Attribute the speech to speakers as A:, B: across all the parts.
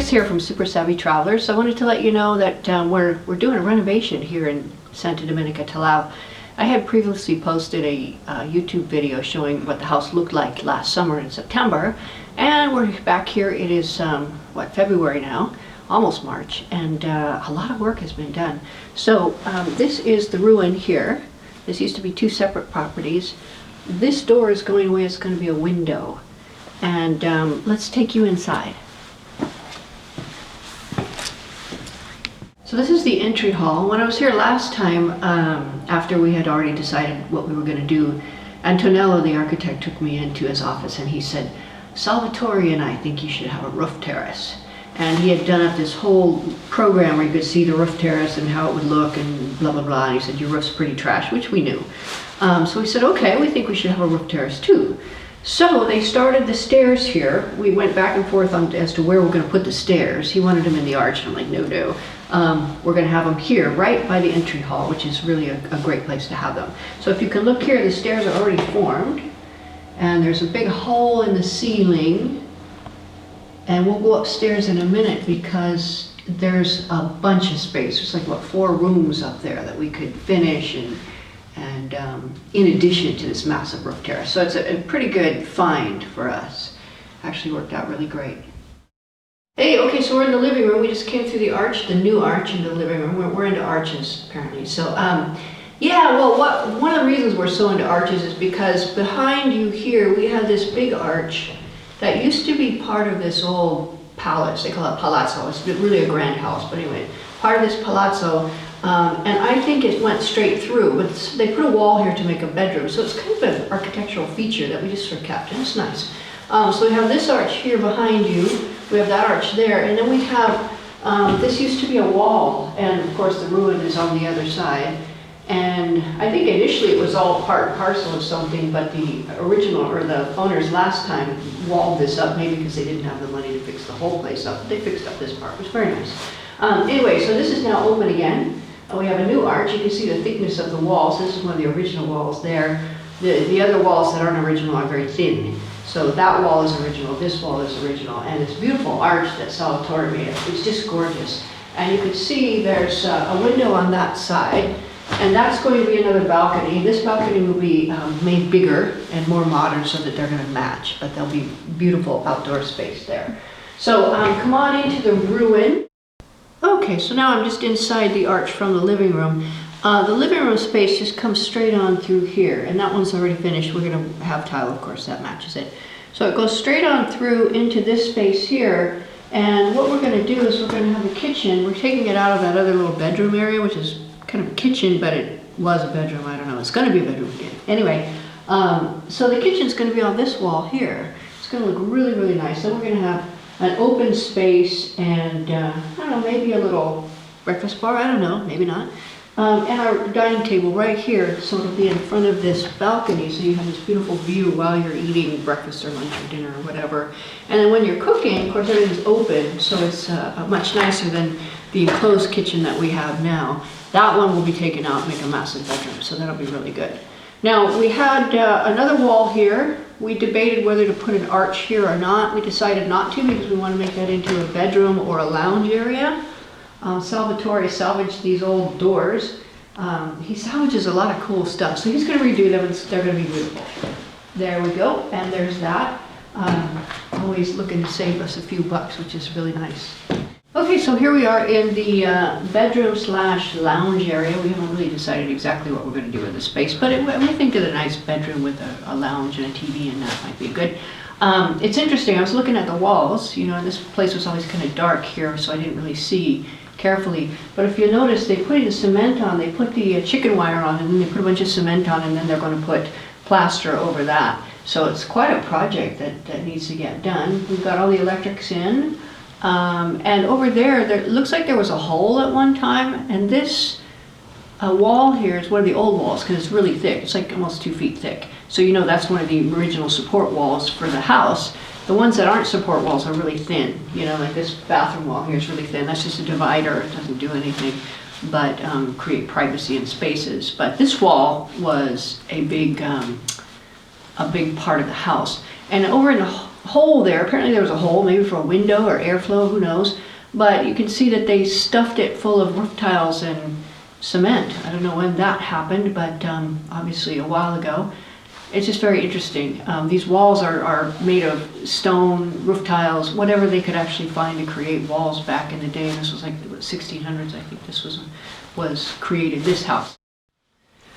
A: Terrace here from Super Savvy Travelers. I wanted to let you know that we're doing a renovation here in Santa Domenica Talao. I had previously posted a YouTube video showing what the house looked like last summer in September, and we're back here. It is February now, almost March, and a lot of work has been done. So this is the ruin here. This used to be two separate properties. This door is going away. It's going to be a window, and let's take you inside. So this is the entry hall. When I was here last time, after we had already decided what we were going to do, Antonello, the architect, took me into his office and he said, "Salvatore and I think you should have a roof terrace." And he had done up this whole program where you could see the roof terrace and how it would look and blah, blah, blah. And he said, "Your roof's pretty trash," which we knew. So we said, okay, we think we should have a roof terrace too. So they started the stairs here. We went back and forth as to where we're going to put the stairs. He wanted them in the arch, and I'm like, no. We're going to have them here, right by the entry hall, which is really a great place to have them. So if you can look here, the stairs are already formed, and there's a big hole in the ceiling. And we'll go upstairs in a minute because there's a bunch of space. There's like, 4 rooms up there that we could finish, and in addition to this massive roof terrace. So it's a pretty good find for us. Actually worked out really great. Hey, okay, so we're in the living room. We just came through the arch, the new arch in the living room. We're into arches, apparently. So, yeah, well, one of the reasons we're so into arches is because behind you here, we have this big arch that used to be part of this old palace. They call it palazzo. It's really a grand house, but anyway, part of this palazzo. And I think it went straight through, but they put a wall here to make a bedroom. So it's kind of an architectural feature that we just sort of kept, and it's nice. So we have this arch here behind you. We have that arch there, and then we have, this used to be a wall, and of course the ruin is on the other side. And I think initially it was all part and parcel of something, but the original, or the owners last time, walled this up, maybe because they didn't have the money to fix the whole place up. They fixed up this part, which was very nice. Anyway, so this is now open again. We have a new arch. You can see the thickness of the walls. This is one of the original walls there. The other walls that aren't original are very thin. So that wall is original, this wall is original, and this beautiful arch that Salvatore made. It's just gorgeous. And you can see there's a window on that side, and that's going to be another balcony. This balcony will be made bigger and more modern so that they're going to match, but there'll be beautiful outdoor space there. So come on into the ruin. Okay, so now I'm just inside the arch from the living room. The living room space just comes straight on through here, and that one's already finished. We're going to have tile, of course, that matches it. So it goes straight on through into this space here, and what we're going to do is we're going to have a kitchen. We're taking it out of that other little bedroom area, which is kind of a kitchen, but it was a bedroom. I don't know. It's going to be a bedroom again. Anyway, so the kitchen's going to be on this wall here. It's going to look really, really nice. Then we're going to have an open space and, I don't know, maybe a little breakfast bar. I don't know. Maybe not. And our dining table right here, so it'll be in front of this balcony, so you have this beautiful view while you're eating breakfast or lunch or dinner or whatever. And then when you're cooking, of course, everything's open, so it's much nicer than the enclosed kitchen that we have now. That one will be taken out and make a massive bedroom, so that'll be really good. Now, we had another wall here. We debated whether to put an arch here or not. We decided not to because we want to make that into a bedroom or a lounge area. Salvatore salvaged these old doors. He salvages a lot of cool stuff, so he's going to redo them and they're going to be beautiful. There we go, and there's that. Always looking to save us a few bucks, which is really nice. Okay, so here we are in the bedroom / lounge area. We haven't really decided exactly what we're going to do with the space, but we think that a nice bedroom with a lounge and a TV and that might be good. It's interesting, I was looking at the walls, you know, this place was always kind of dark here, so I didn't really see carefully. But if you notice, they put the cement on, they put the chicken wire on, and then they put a bunch of cement on, and then they're going to put plaster over that. So it's quite a project that needs to get done. We've got all the electrics in. And over there, it looks like there was a hole at one time, and this wall here is one of the old walls because it's really thick. It's like almost 2 feet thick. So you know that's one of the original support walls for the house. The ones that aren't support walls are really thin. You know, like this bathroom wall here is really thin. That's just a divider. It doesn't do anything but create privacy and spaces. But this wall was a big part of the house. And over in the hole there. Apparently there was a hole, maybe for a window or airflow, who knows. But you can see that they stuffed it full of roof tiles and cement. I don't know when that happened, but obviously a while ago. It's just very interesting. These walls are made of stone, roof tiles, whatever they could actually find to create walls back in the day. And this was like the 1600s, I think this was created, this house.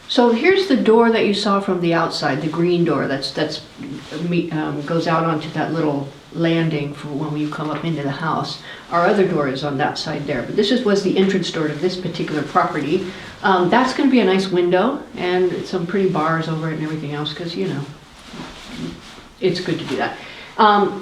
A: So here's the door that you saw from the outside, the green door that's goes out onto that little landing for when you come up into the house. Our other door is on that side there, but this was the entrance door to this particular property. That's going to be a nice window and some pretty bars over it and everything else, because you know it's good to do that.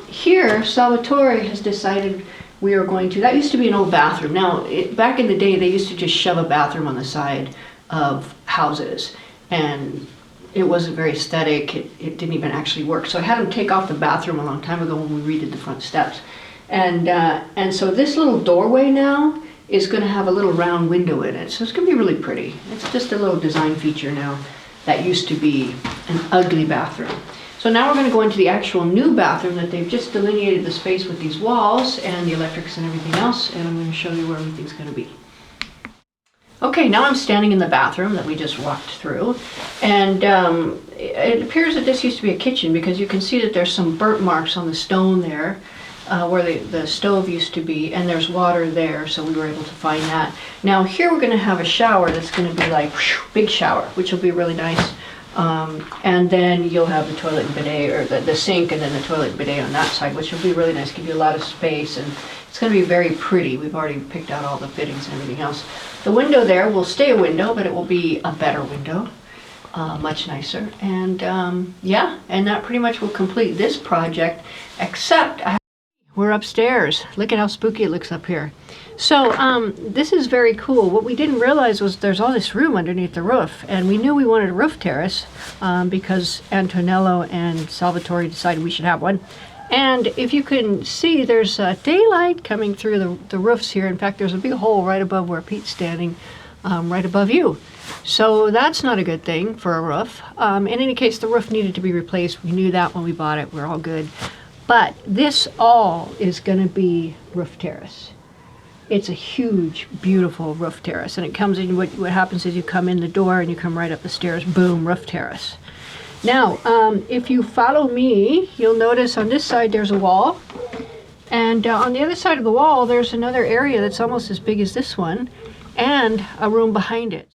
A: Here, Salvatore has decided we are going to. That used to be an old bathroom. Now, back in the day, they used to just shove a bathroom on the side of houses, and it wasn't very aesthetic. It didn't even actually work. So I had them take off the bathroom a long time ago when we redid the front steps. And so this little doorway now is going to have a little round window in it. So it's going to be really pretty. It's just a little design feature now that used to be an ugly bathroom. So now we're going to go into the actual new bathroom that they've just delineated the space with these walls and the electrics and everything else. And I'm going to show you where everything's going to be. Okay, now I'm standing in the bathroom that we just walked through, and it appears that this used to be a kitchen, because you can see that there's some burnt marks on the stone there where the stove used to be, and there's water there, so we were able to find that. Now here we're going to have a shower that's going to be like big shower, which will be really nice, and then you'll have the toilet and bidet, or the sink and then the toilet and bidet on that side, which will be really nice, give you a lot of space, and it's going to be very pretty. We've already picked out all the fittings and everything else. The window there will stay a window, but it will be a better window, much nicer. And yeah, and that pretty much will complete this project, except we're upstairs. Look at how spooky it looks up here. So this is very cool. What we didn't realize was there's all this room underneath the roof, and we knew we wanted a roof terrace because Antonello and Salvatore decided we should have one. And if you can see, there's daylight coming through the roofs here. In fact, there's a big hole right above where Pete's standing, right above you. So that's not a good thing for a roof. In any case, the roof needed to be replaced. We knew that when we bought it. We're all good. But this all is going to be roof terrace. It's a huge, beautiful roof terrace. And it comes in, what happens is you come in the door and you come right up the stairs, boom, roof terrace. Now, if you follow me, you'll notice on this side there's a wall, and on the other side of the wall there's another area that's almost as big as this one, and a room behind it.